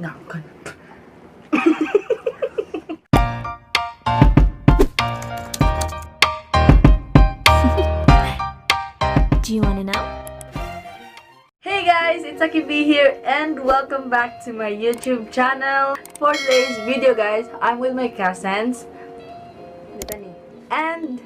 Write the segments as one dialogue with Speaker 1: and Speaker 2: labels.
Speaker 1: Nga, kan.
Speaker 2: Do you want to know?
Speaker 1: Hey guys, it's SakiV here and welcome back to my YouTube channel. For today's video guys, I'm with my cousins. And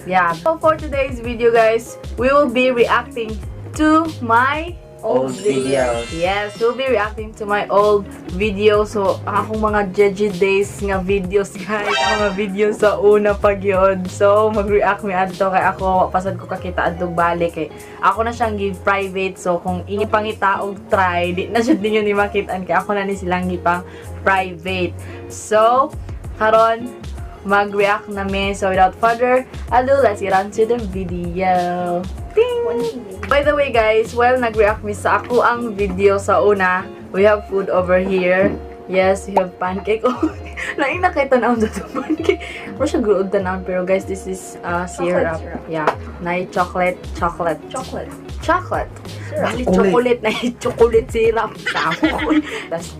Speaker 1: yeah, so for today's video guys, we will be reacting to my
Speaker 3: old videos.
Speaker 1: Yes, we'll be reacting to my old videos. So, akong mga JejE days nga videos guys. Ang mga videos sa una pag yun. So, mag-react mi adto kay ako. Pasad ko kakita adtong balik kay ako na siyang give private. So, kung inipangita og try, di na siya din yun ni makitaan kay ako na ni silang gipang private. So, karon mag-react namin. So, without further ado, let's get on to the video. Ting! By the way guys, while nag-react mi sa ako ang video sa una, we have food over here. Yes, we have pancake. Oh, lain na kay tanaw sa pancake. Pero siya gruod tanaw, pero guys, this is syrup. Yeah, na chocolate.
Speaker 2: Chocolate.
Speaker 1: Bali chocolate na chocolate syrup. Tamo. Tas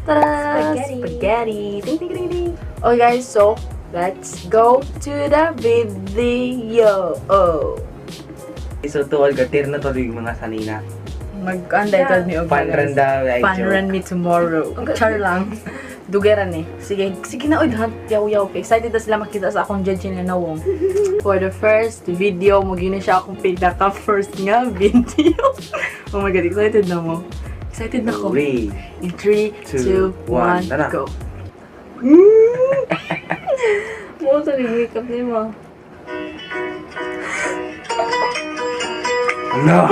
Speaker 1: spaghetti. Ding ding ding ding. Okay guys, so let's go to the video. Oh.
Speaker 3: So, tuwal gatir na to yung mga sanina.
Speaker 1: Mag-anday to ni
Speaker 3: Fun run daw.
Speaker 1: Fun run me tomorrow. Char lang. Dugeran eh. Sige na, oy, yaw-yaw. Excited na sila makita sa akong JejE na nawong. For the first video, magiging siya akong pinaka-first nga video. Oh my god, excited na mo. Excited na ko. In 3, 2, 1, go. Mo sa makeup niya mo.
Speaker 3: No!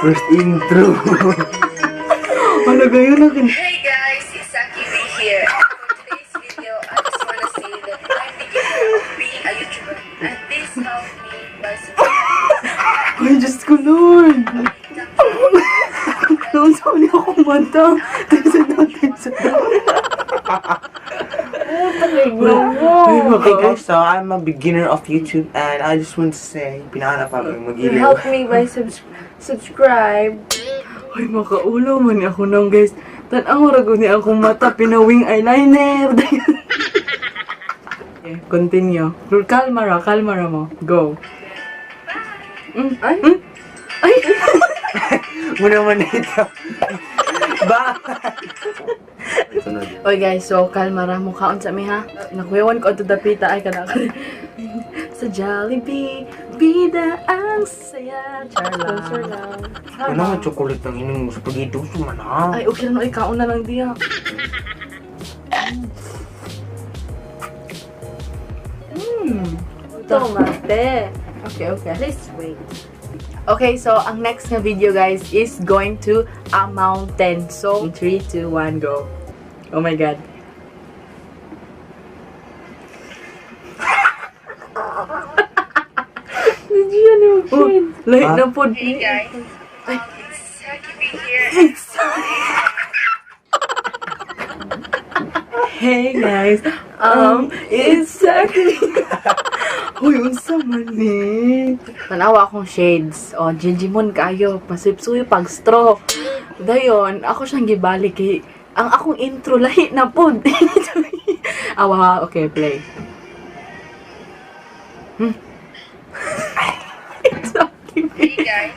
Speaker 3: First intro!
Speaker 1: Ano gayon akin?
Speaker 4: Hey guys, it's SakiV here. For today's video, I just want to say that I'm beginner of being a YouTuber. And this helped me by subscribing.
Speaker 1: Ay, Diyos ko, Lord! Noon sa uli ako mata. Tensa na.
Speaker 3: Hey guys, so I'm a beginner of YouTube and I just want to say, pinahanap ako yung
Speaker 1: You
Speaker 3: mag-ilaw.
Speaker 1: help me by subscribe. Ay, makaulo man ako nang guys. Tan-ang rago ni akong mata, pinawing eyeliner. Okay, continue. Kalma ra mo. Go. Ay!
Speaker 3: Muna ito. Ba?
Speaker 1: Oy guys, so kalma ra mo kaon sa mi ha. Nakuyawan ko to dapita ay kada sa Jollibee, bida ang saya. Char lang.
Speaker 3: Ano nga chocolate ang ining mo sa pag-iduso man ha?
Speaker 1: Ay, okay na, ikaon na lang diya. Tomate. Okay.
Speaker 2: Please wait.
Speaker 1: Okay, so ang next na video guys is going to a mountain. So, in 3, 2, 1, go. Oh my god. Did you yan yung kid? Light na po.
Speaker 4: Hey guys, it's SakiV here.
Speaker 1: Hey guys, it's Saki. Uy, unsa man ni? Tanawa akong shades. O, Jejemon kayo. Pasipsuyo pag straw. Dayon, ako siyang gibalik kay ang akong intro lahi na po. Awa, okay, play. It's SakiV.
Speaker 4: Hey guys,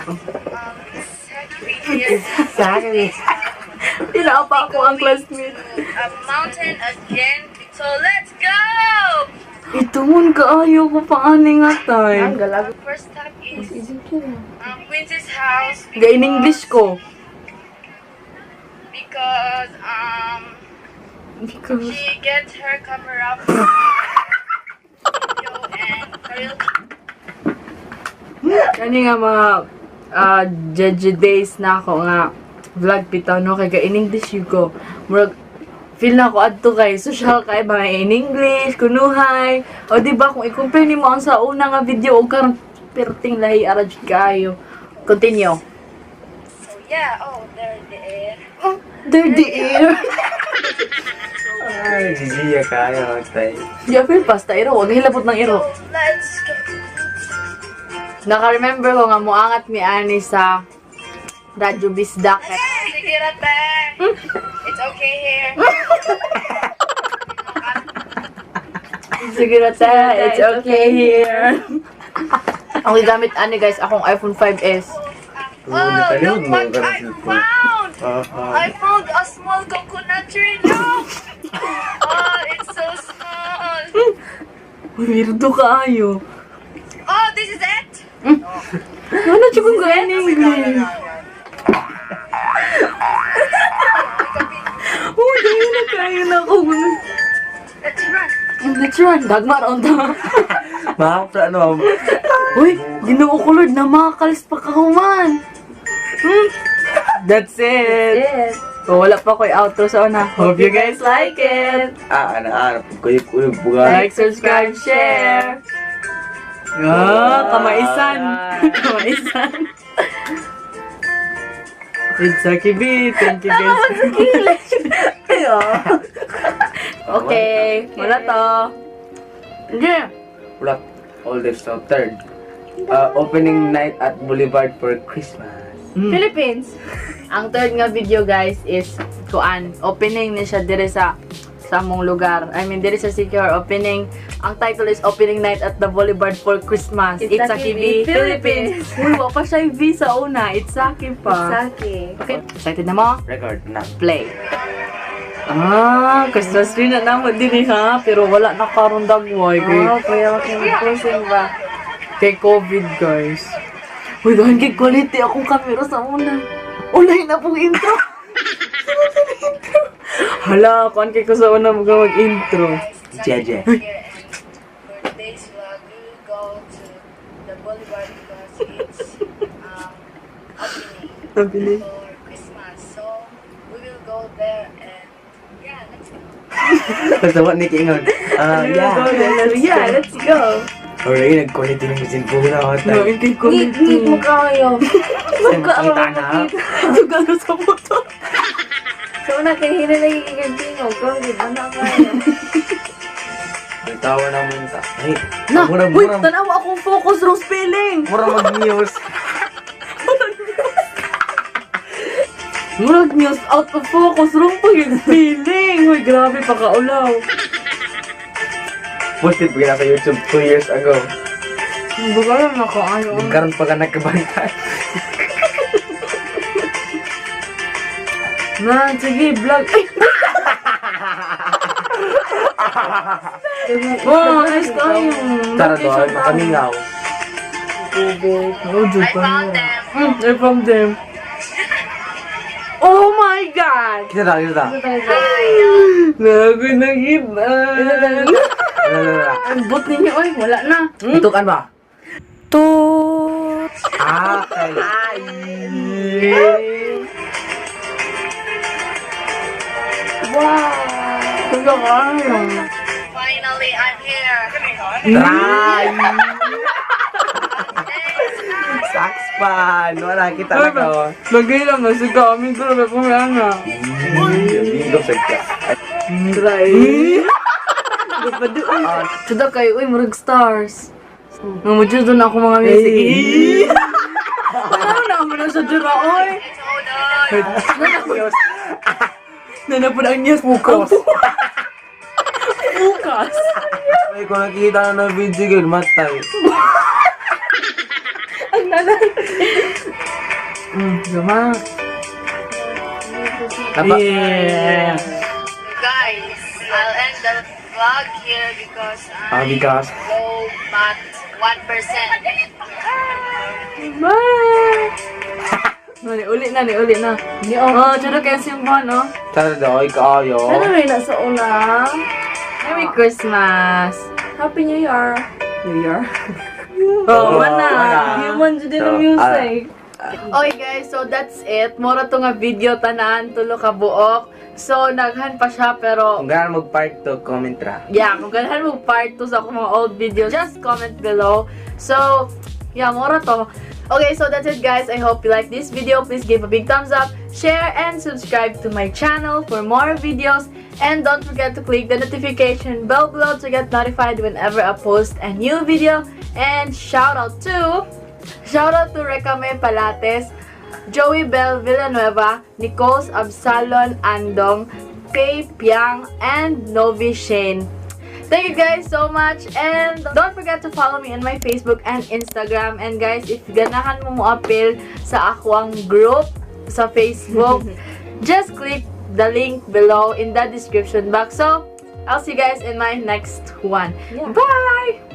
Speaker 4: it's SakiV here.
Speaker 3: Sorry.
Speaker 1: Pila pa ako ang classmate.
Speaker 4: A mountain again. So let's go!
Speaker 1: Ito mon kaayo ko paani nga time.
Speaker 4: The first stop is Quincy's house.
Speaker 1: Ga in English ko.
Speaker 4: Because
Speaker 1: Because
Speaker 4: she gets her camera from video and karaoke.
Speaker 1: kani nga mga JejE days na ako nga vlog bitaw no kay ga in English yun ko. Murag feel na ko adto kay social kay ba in English kunuhay. O di ba kung i-compare nimo ang sa una nga video og karon perting lahi ara jud kayo. Continue.
Speaker 4: So yeah, oh, there the air.
Speaker 1: There the air.
Speaker 3: Ay, jijiya kayo.
Speaker 1: Ya feel pasta iro, wag hilabot ng iro.
Speaker 4: So let's go.
Speaker 1: Naka-remember ko nga moangat mi ani sa Radyo Bisdak.
Speaker 4: Sige, Rate. It's okay here.
Speaker 1: Sige na tayo, it's okay here. Ang gamit ani guys, akong iPhone 5S.
Speaker 4: Oh, look what I found! I found a small coconut tree. Look! Oh, it's so small.
Speaker 1: Weirdo ka ayo.
Speaker 4: Oh, this is it?
Speaker 1: Ano siya kung gawin English? Oh, dahil na kayo na ako.
Speaker 4: Let's run.
Speaker 1: Let's run. Dagmar on ta.
Speaker 3: Makapra, ano?
Speaker 1: Uy, ginoo ko Lord na makakalis pa kahuman. That's it. So, wala pa ko outro sa una. Hope you guys like it.
Speaker 3: Ano, kuyog buga.
Speaker 1: Like, subscribe, share. Kamaisan. Kamaisan. It's SakiV. Thank you guys. Okay, wala to. Hindi.
Speaker 3: Wala. All this so third. Opening night at Boulevard for Christmas.
Speaker 1: Philippines. Ang third nga video guys is kuan. Opening ni siya dire sa among lugar. I mean dire sa Siquijor opening. Ang title is Opening Night at the Boulevard for Christmas. It's SakiV Philippines. Uy, wa pa siya V sa una. It's Saki pa.
Speaker 2: Saki.
Speaker 1: Okay, excited na mo?
Speaker 3: Record na.
Speaker 1: Play. Christmas tree na naman din ha. Pero wala na karon dagway.
Speaker 2: Kaya makinig ba?
Speaker 1: Kay COVID guys. Uy, dahil kay quality akong camera sa una. Ulay na pong intro. Hala, kuan kay ko sa una mag-intro.
Speaker 3: JejE.
Speaker 4: For today's vlog, we will go to the boulevard because it's opening for Christmas. So we will go there and yeah, let's go.
Speaker 3: Basta what ni Kingon.
Speaker 1: Yeah, let's go.
Speaker 3: Alright, nag-quality ng cellphone na ako.
Speaker 1: No, kay quality.
Speaker 2: Ngit mo kayo.
Speaker 3: Kita na.
Speaker 1: Tugano sa motor.
Speaker 2: So, nakahina na yung igantingo. Kung di ba na kayo?
Speaker 3: Nagtawa na mo ta. Ay,
Speaker 1: Na, uy,
Speaker 3: mura
Speaker 1: tanawa akong focus wrong spelling.
Speaker 3: mag-news.
Speaker 1: Murag news out of focus wrong pa yung spelling. Uy, grabe pakaulaw.
Speaker 3: Posted pa sa YouTube 2 years ago.
Speaker 1: Buka lang ako ano.
Speaker 3: Karon pa ka nagkabantay.
Speaker 1: Na, sige, vlog. Ay! Oh, nice tayo.
Speaker 3: Tara doon, makamingaw.
Speaker 1: Oh,
Speaker 4: I found them.
Speaker 1: I found them. Oh my God!
Speaker 3: Kita ta.
Speaker 1: Lago na kita. Ang bot ninyo, oy, wala na.
Speaker 3: Ito kan ba?
Speaker 1: Tut.
Speaker 3: Okay.
Speaker 1: Wow! Taga kayo.
Speaker 4: Finally, I'm here.
Speaker 3: Try! Saks pan! Wala kita na ka.
Speaker 1: Lagay lang na si kami. Grabe po yan na.
Speaker 3: Bingo sa ka.
Speaker 1: Try. Sudah kayo, uy, murag stars. Namudyo doon ako mga music. Ano naman na sa dura, oy? Nanapod ang news. Bukas. Bukas.
Speaker 3: Ay, kung nakikita na ng video girl, matay.
Speaker 1: Ang nanan. Gama. Yeah.
Speaker 4: Guys, I'll end the vlog here because I'm
Speaker 3: Because?
Speaker 4: low math 1%.
Speaker 1: Bye! Uli na. Oh, tsara kayo simbahan, no?
Speaker 3: Tara daw, ikaayo.
Speaker 2: Ano rin na sa una?
Speaker 1: Merry Christmas!
Speaker 2: Happy New Year.
Speaker 1: New Year? Oh, mana!
Speaker 2: Human dyan din
Speaker 3: So,
Speaker 2: ang music.
Speaker 1: Okay guys, so that's it. Mura to nga video tanan, tulo ka buok. So, naghan pa siya, pero
Speaker 3: Kung gano'n mag-part to, comment ra.
Speaker 1: yeah, kung ganahan mo part 2 sa akong mga old videos, just comment below. So, yeah, mura to. Okay, so that's it guys. I hope you like this video. Please give a big thumbs up, share, and subscribe to my channel for more videos. And don't forget to click the notification bell below to get notified whenever I post a new video. And shout out to Recame Palates. Joey Bell Villanueva, Nicole's Absalon Andong, Pei Piang, and Novi Shane. Thank you guys so much, and don't forget to follow me on my Facebook and Instagram. And guys, if ganahan mo appeal sa akong group sa Facebook, just click the link below in the description box. So, I'll see you guys in my next one.
Speaker 2: Yeah.
Speaker 1: Bye!